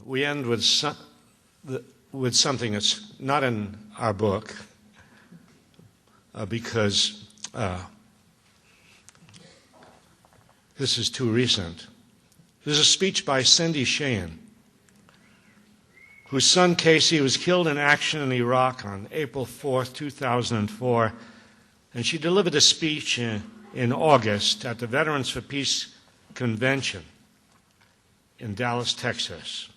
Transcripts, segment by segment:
we end with something that's not in our book because this is too recent. This is a speech by Cindy Sheehan, whose son Casey was killed in action in Iraq on April 4th, 2004, and she delivered a speech in August at the Veterans for Peace Convention in Dallas, Texas.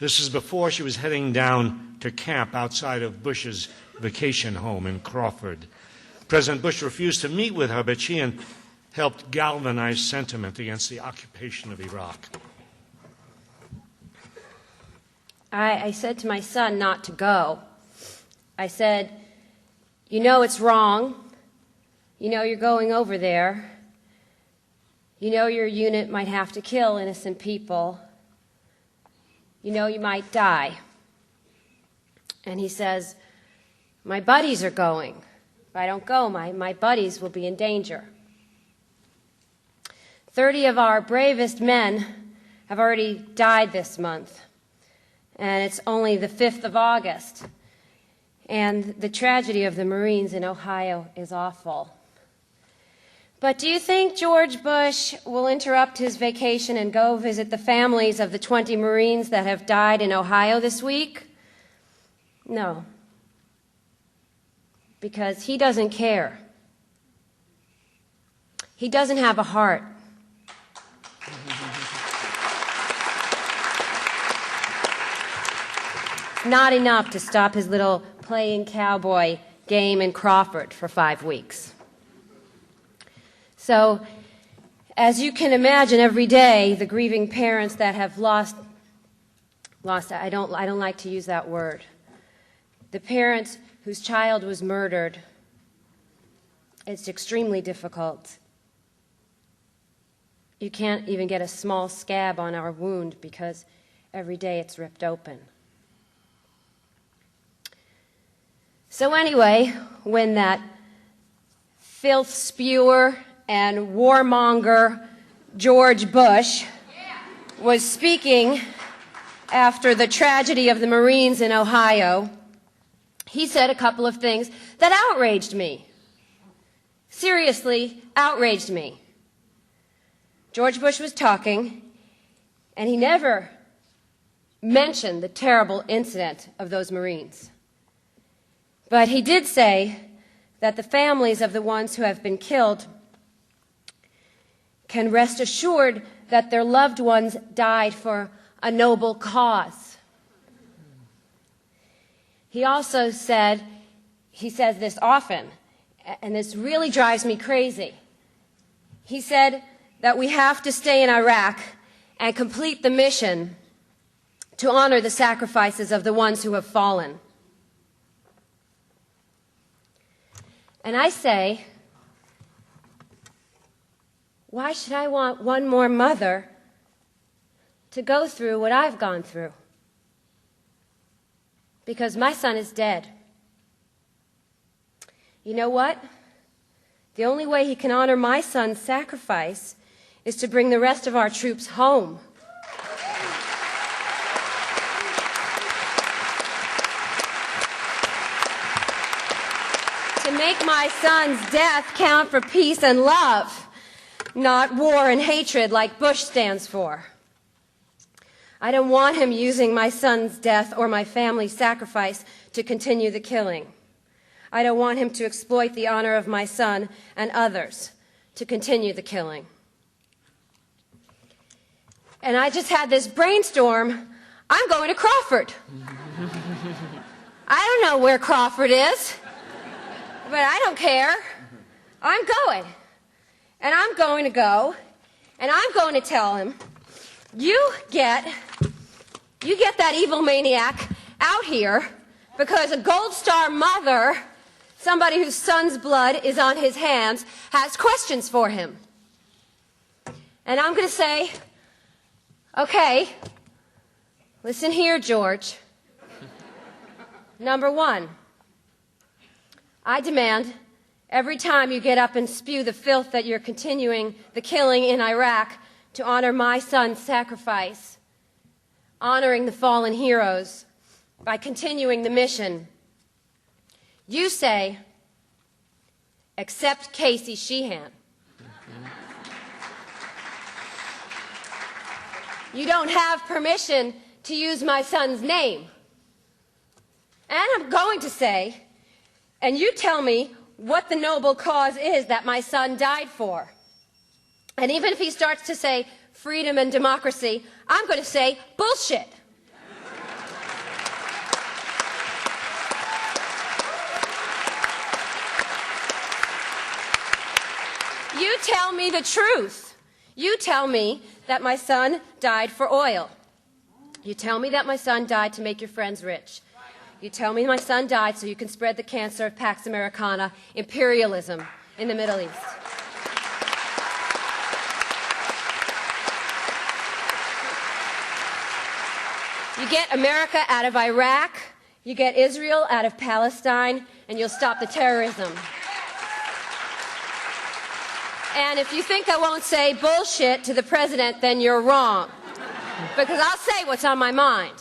This is before she was heading down to camp outside of Bush's vacation home in Crawford. President Bush refused to meet with her, but she helped galvanize sentiment against the occupation of Iraq. I said to my son not to go. I said, you know it's wrong. You know you're going over there. You know your unit might have to kill innocent people. You know you might die. And he says, my buddies are going. If I don't go, my buddies will be in danger. 30 of our bravest men have already died this month. And it's only the 5th of August. And the tragedy of the Marines in Ohio is awful. But do you think George Bush will interrupt his vacation and go visit the families of the 20 Marines that have died in Ohio this week? No. Because he doesn't care. He doesn't have a heart. Not enough to stop his little playing cowboy game in Crawford for 5 weeks. So, as you can imagine, every day the grieving parents that have lost I don't like to use that word. The parents whose child was murdered, it's extremely difficult. You can't even get a small scab on our wound because every day it's ripped open. So anyway, when that filth spewer and warmonger George Bush was speaking after the tragedy of the Marines in Ohio, he said a couple of things that outraged me. Seriously, outraged me. George Bush was talking, and he never mentioned the terrible incident of those Marines. But he did say that the families of the ones who have been killed can rest assured that their loved ones died for a noble cause. He also said, he says this often, and this really drives me crazy. He said that we have to stay in Iraq and complete the mission to honor the sacrifices of the ones who have fallen. And I say, why should I want one more mother to go through what I've gone through? Because my son is dead. You know what? The only way he can honor my son's sacrifice is to bring the rest of our troops home. To make my son's death count for peace and love, not war and hatred like Bush stands for. I don't want him using my son's death or my family's sacrifice to continue the killing. I don't want him to exploit the honor of my son and others to continue the killing. And I just had this brainstorm. I'm going to Crawford. I don't know where Crawford is, but I don't care. I'm going. And I'm going to go, and I'm going to tell him, you get that evil maniac out here because a Gold Star mother, somebody whose son's blood is on his hands, has questions for him. And I'm going to say, okay, listen here, George. Number one, I demand every time you get up and spew the filth that you're continuing the killing in Iraq to honor my son's sacrifice, honoring the fallen heroes by continuing the mission. You say, accept Casey Sheehan. You don't have permission to use my son's name. And I'm going to say, and you tell me what the noble cause is that my son died for. And even if he starts to say freedom and democracy, I'm going to say bullshit. You tell me the truth. You tell me that my son died for oil. You tell me that my son died to make your friends rich. You tell me my son died so you can spread the cancer of Pax Americana, imperialism in the Middle East. You get America out of Iraq, you get Israel out of Palestine, and you'll stop the terrorism. And if you think I won't say bullshit to the president, then you're wrong. Because I'll say what's on my mind.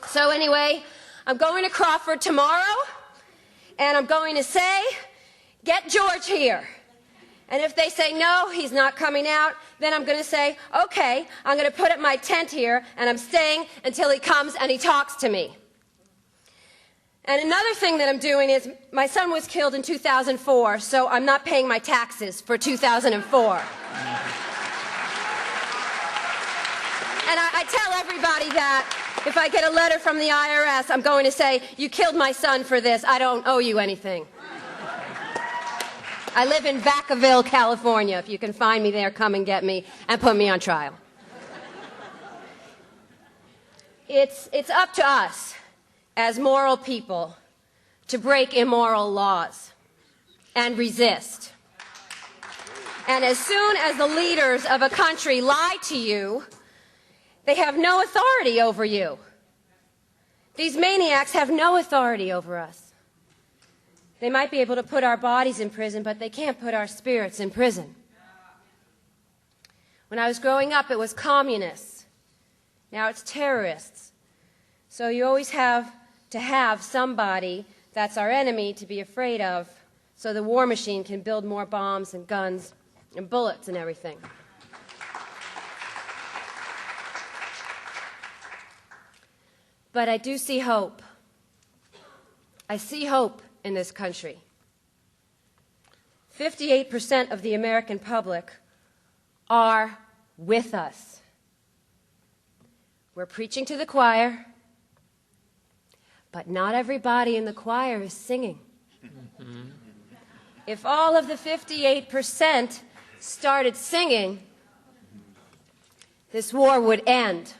So anyway, I'm going to Crawford tomorrow, and I'm going to say, get George here. And if they say no, he's not coming out, then I'm going to say, okay, I'm going to put up my tent here, and I'm staying until he comes and he talks to me. And another thing that I'm doing is, my son was killed in 2004, so I'm not paying my taxes for 2004. And I tell everybody that if I get a letter from the IRS, I'm going to say, you killed my son for this, I don't owe you anything. I live in Vacaville, California. If you can find me there, come and get me and put me on trial. It's up to us as moral people to break immoral laws and resist. And as soon as the leaders of a country lie to you, they have no authority over you. These maniacs have no authority over us. They might be able to put our bodies in prison, but they can't put our spirits in prison. When I was growing up, it was communists. Now it's terrorists. So you always have to have somebody that's our enemy to be afraid of, so the war machine can build more bombs and guns and bullets and everything. But I do see hope. I see hope in this country. 58% of the American public are with us. We're preaching to the choir, but not everybody in the choir is singing. If all of the 58% started singing, this war would end.